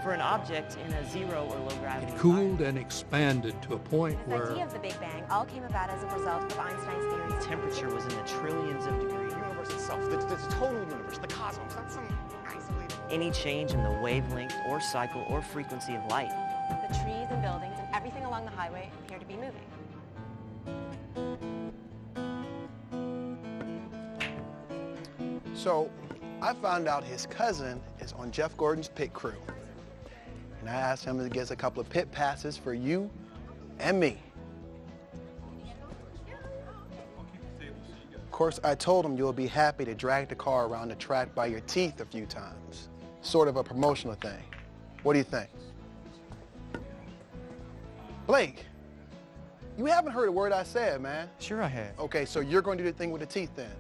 for an object in a zero or low gravity Cooled and expanded to a point This where idea of the Big Bang all came about as a result of Einstein's theories. temperature was in the trillions of degrees. The universe itself, the total universe, the cosmos, not some isolated... Any change in the wavelength or cycle or frequency of light. The trees and buildings and everything along the highway appear to be moving. So, I found out his cousin is on Jeff Gordon's pit crew. And I asked him to get us a couple of pit passes for you and me. Of course, I told him you'll be happy to drag the car around the track by your teeth a few times. Sort of a promotional thing. What do you think? Blake, you haven't heard a word I said, man. Sure I have. Okay, so you're going to do the thing with the teeth then.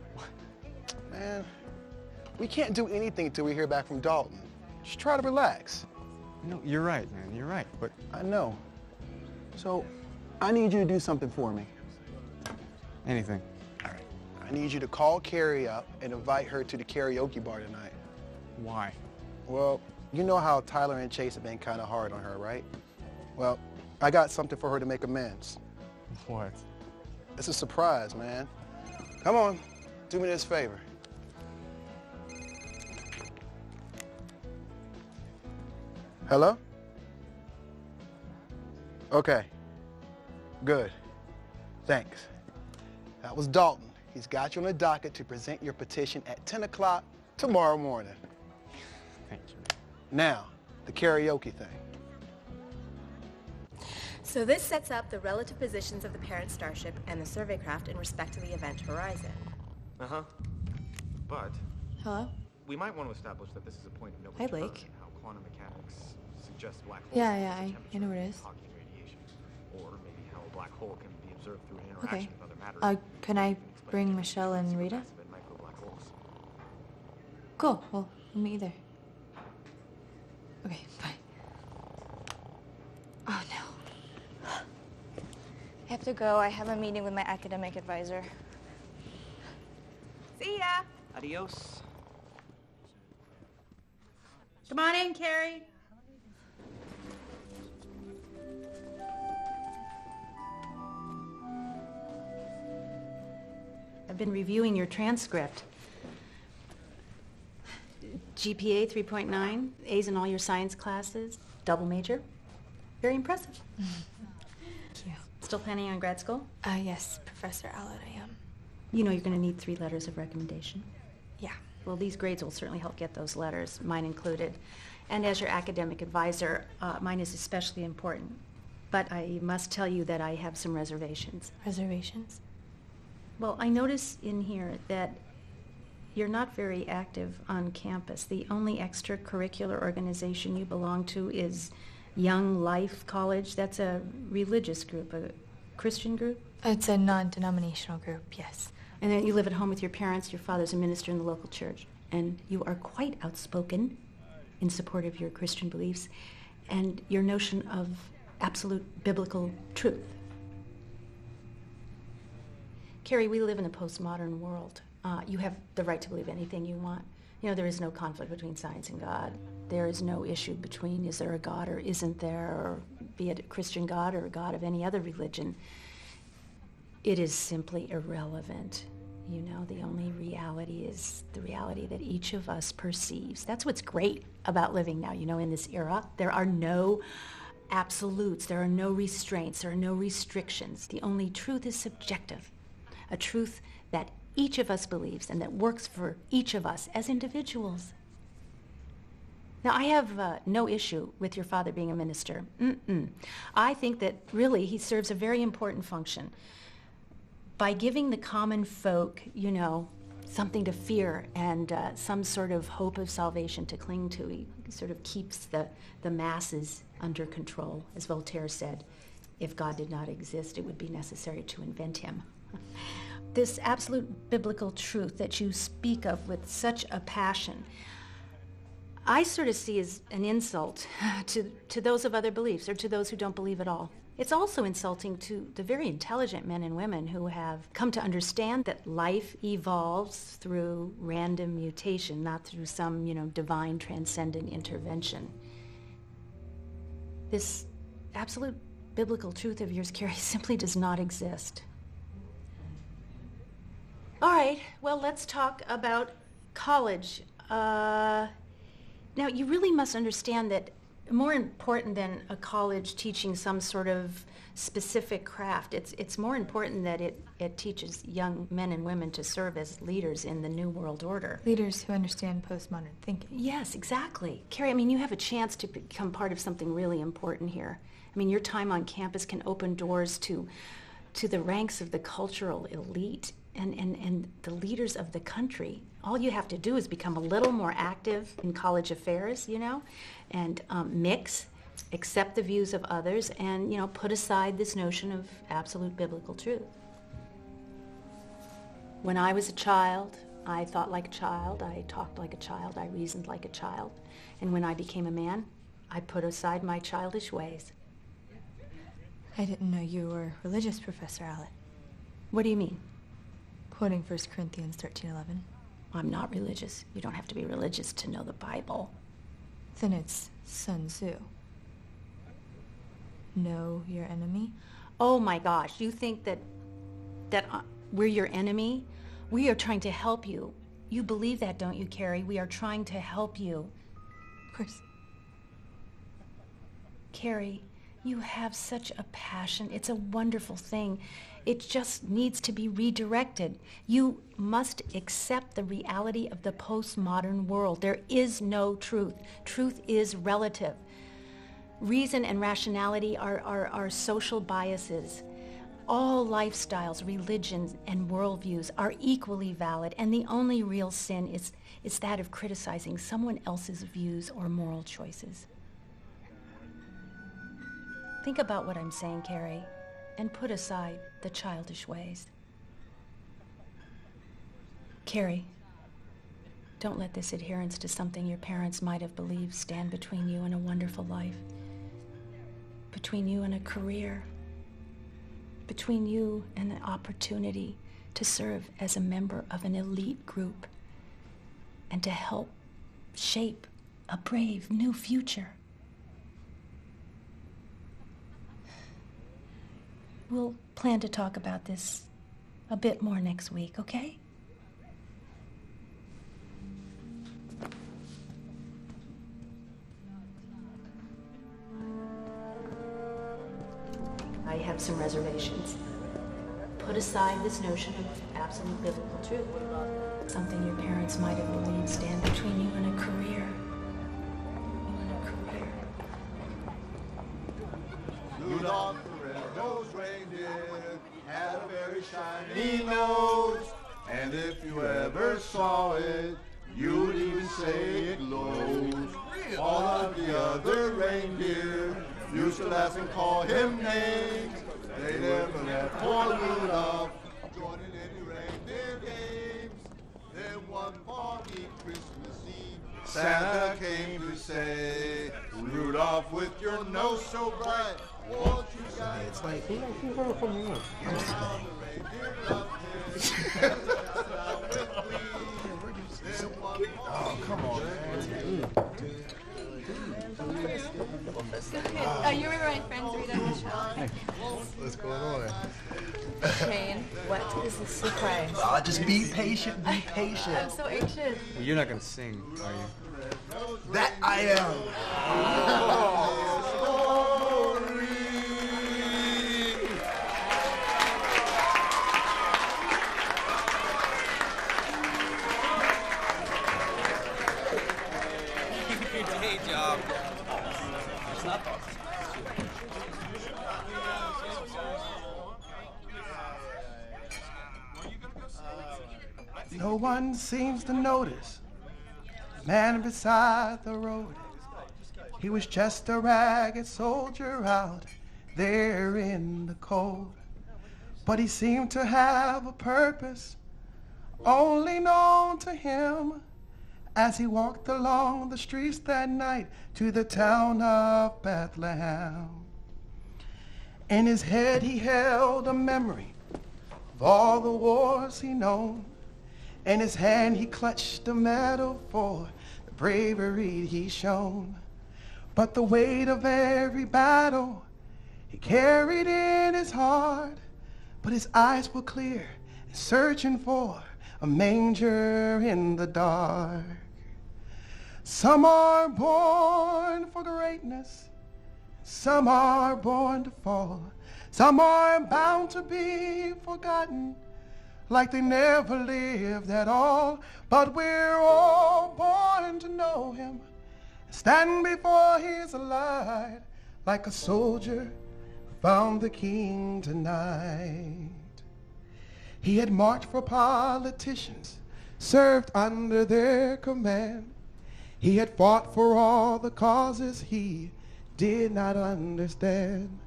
Man, we can't do anything until we hear back from Dalton. Just try to relax. No, you're right, man. You're right, but... I know. So, I need you to do something for me. Anything. All right. I need you to call Carrie up and invite her to the karaoke bar tonight. Why? Well, you know how Tyler and Chase have been kind of hard on her, right? Well, I got something for her to make amends. What? It's a surprise, man. Come on, do me this favor. Hello? Okay. Good. Thanks. That was Dalton. He's got you on the docket to present your petition at 10 o'clock tomorrow morning. Thank you. Now, the karaoke thing. So this sets up the relative positions of the parent starship and the survey craft in respect to the event horizon. Uh-huh. But Hello? we might want to establish that this is a point of no Hi, return, Blake. how quantum mechanics suggests black holes. Yeah, I know what it is. Hawking radiation, or maybe how a black hole can be observed through an Okay. interaction with other matter. Can I bring Michelle and Rita? Massive and micro black holes. Cool. Well, me either. Okay, bye. Oh, no. I have to go. I have a meeting with my academic advisor. See ya! Adios. Come on in, Carrie. I've been reviewing your transcript. GPA 3.9, A's in all your science classes, double major. Very impressive. Thank you. Still planning on grad school? Yes, Professor Allard, I am. You know you're going to need 3 letters of recommendation. Yeah. Well, these grades will certainly help get those letters, mine included. And as your academic advisor, mine is especially important. But I must tell you that I have some reservations. Reservations? Well, I notice in here that you're not very active on campus. The only extracurricular organization you belong to is Young Life College. That's a religious group, a Christian group? It's a non-denominational group, yes. And then you live at home with your parents. Your father's a minister in the local church. And you are quite outspoken in support of your Christian beliefs and your notion of absolute biblical truth. Carrie, we live in a postmodern world. You have the right to believe anything you want. You know, there is no conflict between science and God. There is no issue between is there a God or isn't there, or be it a Christian God or a God of any other religion. It is simply irrelevant. You know, the only reality is the reality that each of us perceives. That's what's great about living now, you know, in this era. There are no absolutes, there are no restraints, there are no restrictions. The only truth is subjective, a truth that each of us believes and that works for each of us as individuals. Now, I have no issue with your father being a minister. I think that really he serves a very important function. By giving the common folk, you know, something to fear and some sort of hope of salvation to cling to, he sort of keeps the masses under control. As Voltaire said, if God did not exist, it would be necessary to invent him. This absolute biblical truth that you speak of with such a passion, I sort of see as an insult to those of other beliefs or to those who don't believe at all. It's also insulting to the very intelligent men and women who have come to understand that life evolves through random mutation, not through some, you know, divine transcendent intervention. This absolute biblical truth of yours, Carrie, simply does not exist. All right, well, let's talk about college. Now, you really must understand that more important than a college teaching some sort of specific craft, it's more important that it teaches young men and women to serve as leaders in the New World Order. Leaders who understand postmodern thinking. Yes, exactly. Carrie, I mean, you have a chance to become part of something really important here. I mean, your time on campus can open doors to the ranks of the cultural elite and the leaders of the country. All you have to do is become a little more active in college affairs, you know, and mix, accept the views of others, and, you know, put aside this notion of absolute biblical truth. When I was a child, I thought like a child, I talked like a child, I reasoned like a child. And when I became a man, I put aside my childish ways. I didn't know you were religious, Professor Allett. What do you mean? Quoting 1 Corinthians 13:11. I'm not religious. You don't have to be religious to know the Bible. Then it's Sun Tzu. Know your enemy? Oh my gosh, you think that we're your enemy? We are trying to help you. You believe that, don't you, Carrie? We are trying to help you. Of course. Carrie, you have such a passion. It's a wonderful thing. It just needs to be redirected. You must accept the reality of the postmodern world. There is no truth. Truth is relative. Reason and rationality are social biases. All lifestyles, religions, and worldviews are equally valid, and the only real sin is that of criticizing someone else's views or moral choices. Think about what I'm saying, Carrie, and put aside the childish ways. Carrie, don't let this adherence to something your parents might have believed stand between you and a wonderful life, between you and a career, between you and the opportunity to serve as a member of an elite group and to help shape a brave new future. We'll plan to talk about this a bit more next week, okay? I have some reservations. Put aside this notion of absolute biblical truth. Something your parents might have believed stand between you and a career. Rudolph the red-nosed reindeer had a very shiny nose, and if you ever saw it, you'd even say it glows. All of the other reindeer used to laugh and call him names. They never let poor Rudolph join in any reindeer games. Then one foggy Christmas Eve, Santa came to say, Rudolph, with your nose so bright, won't you guide It's like, Oh, come on, man. You remember my friends Rita and Michelle? What's going on? Shane, what is the surprise? Oh, just be patient, be patient. I'm so anxious. Well, you're not gonna sing, are you? That I am. Good day job. No one seems to notice the man beside the road. He was just a ragged soldier out there in the cold. But he seemed to have a purpose only known to him as he walked along the streets that night to the town of Bethlehem. In his head he held a memory of all the wars he known. In his hand he clutched a medal for the bravery he shown. But the weight of every battle he carried in his heart. But his eyes were clear and searching for a manger in the dark. Some are born for greatness, some are born to fall. Some are bound to be forgotten, like they never lived at all. But we're all born to know him, stand before his light, like a soldier who found the king tonight. He had marched for politicians, served under their command. He had fought for all the causes he did not understand.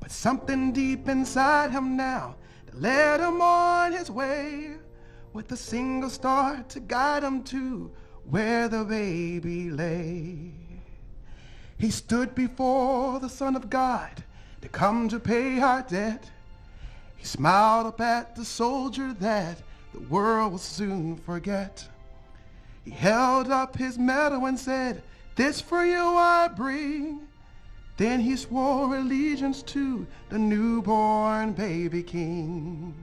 But something deep inside him now that led him on his way, with a single star to guide him to where the baby lay. He stood before the Son of God to come to pay our debt. He smiled up at the soldier that the world will soon forget. He held up his medal and said, "This for you I bring." Then he swore allegiance to the newborn baby king.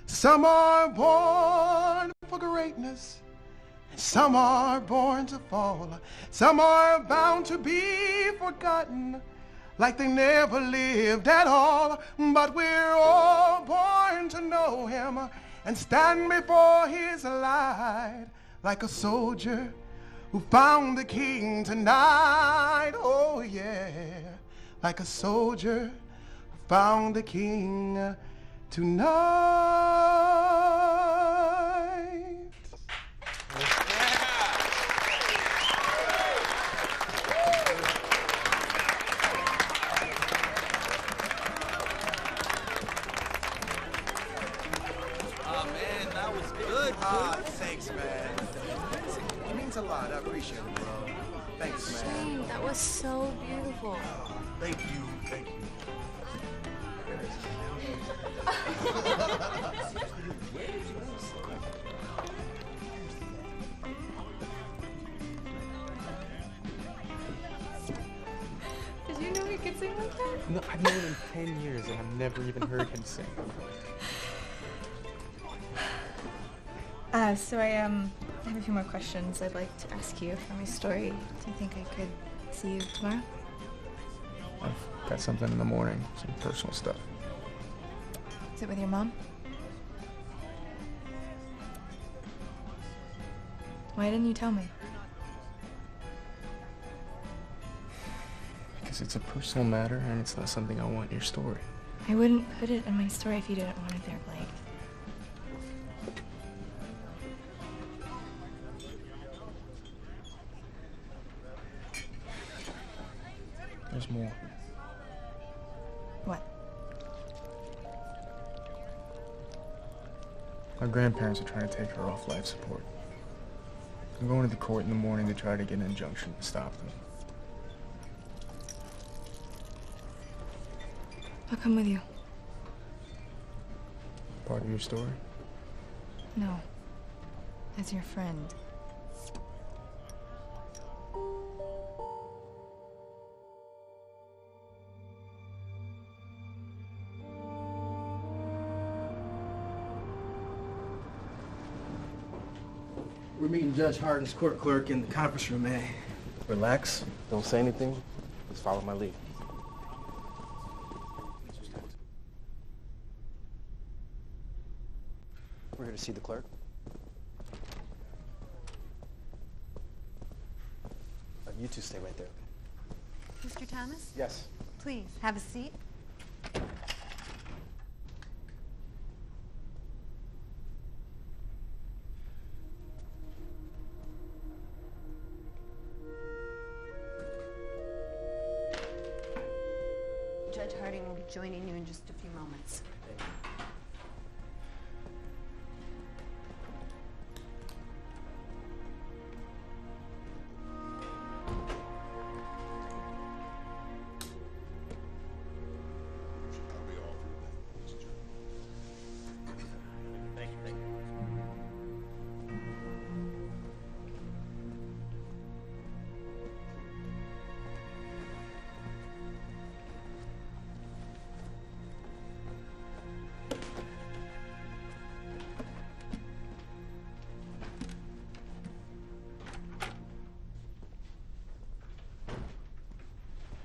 Some are born for greatness, and some are born to fall. Some are bound to be forgotten, like they never lived at all. But we're all born to know him and stand before his light, like a soldier who found the king tonight. Oh yeah, like a soldier who found the king tonight. Oh man, that was good. Thanks, man. It means a lot. I appreciate it, bro. Thanks, man. Shane, that was so beautiful. Thank you. Thank you. Did you know he could sing like that? No, I've known him 10 years and I've never even heard him sing. So I have a few more questions I'd like to ask you for my story. Do you think I could see you tomorrow? I've got something in the morning, some personal stuff. Is it with your mom? Why didn't you tell me? Because it's a personal matter and it's not something I want in your story. I wouldn't put it in my story if you didn't want it there, Blake. There's more. What? My grandparents are trying to take her off life support. I'm going to the court in the morning to try to get an injunction to stop them. I'll come with you. Part of your story? No. As your friend. We're meeting Judge Hardin's court clerk in the conference room, A. Relax. Don't say anything. Just follow my lead. We're here to see the clerk. You two stay right there, okay? Mr. Thomas? Yes. Please, have a seat. Judge Harding will be joining you in just a few moments.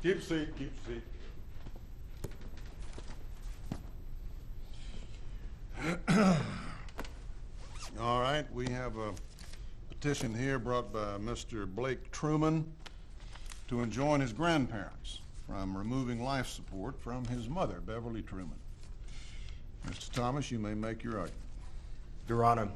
Keep a seat, keep a seat. All right, we have a petition here brought by Mr. Blake Truman to enjoin his grandparents from removing life support from his mother, Beverly Truman. Mr. Thomas, you may make your argument. Your Honor,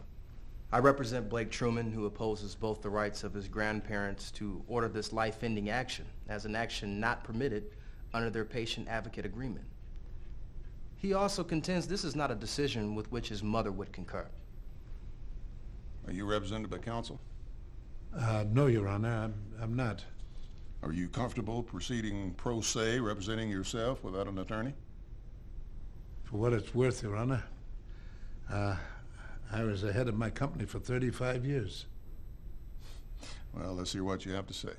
I represent Blake Truman, who opposes both the rights of his grandparents to order this life-ending action as an action not permitted under their patient advocate agreement. He also contends this is not a decision with which his mother would concur. Are you represented by counsel? No, Your Honor, I'm not. Are you comfortable proceeding pro se, representing yourself without an attorney? For what it's worth, Your Honor, I was the head of my company for 35 years. Well, let's hear what you have to say.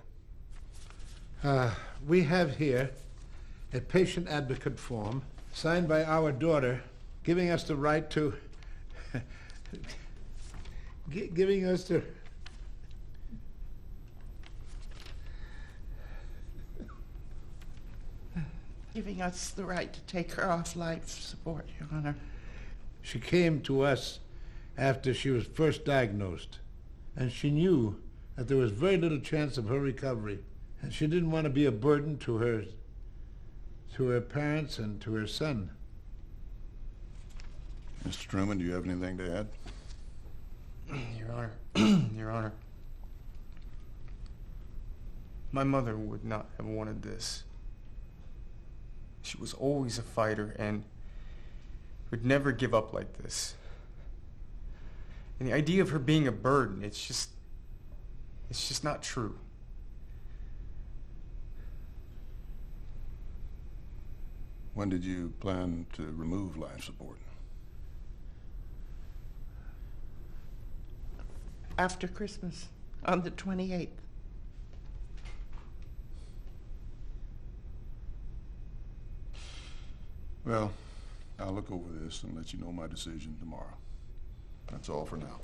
We have here a patient advocate form signed by our daughter giving us the right to... giving us the... Giving us the right to take her off life support, Your Honor. She came to us after she was first diagnosed, and she knew that there was very little chance of her recovery, and she didn't want to be a burden to her parents and to her son. Mr. Truman, do you have anything to add? Your Honor, Your Honor, my mother would not have wanted this. She was always a fighter and would never give up like this. And the idea of her being a burden, it's just not true. When did you plan to remove life support? After Christmas, on the 28th. Well, I'll look over this and let you know my decision tomorrow. That's all for now.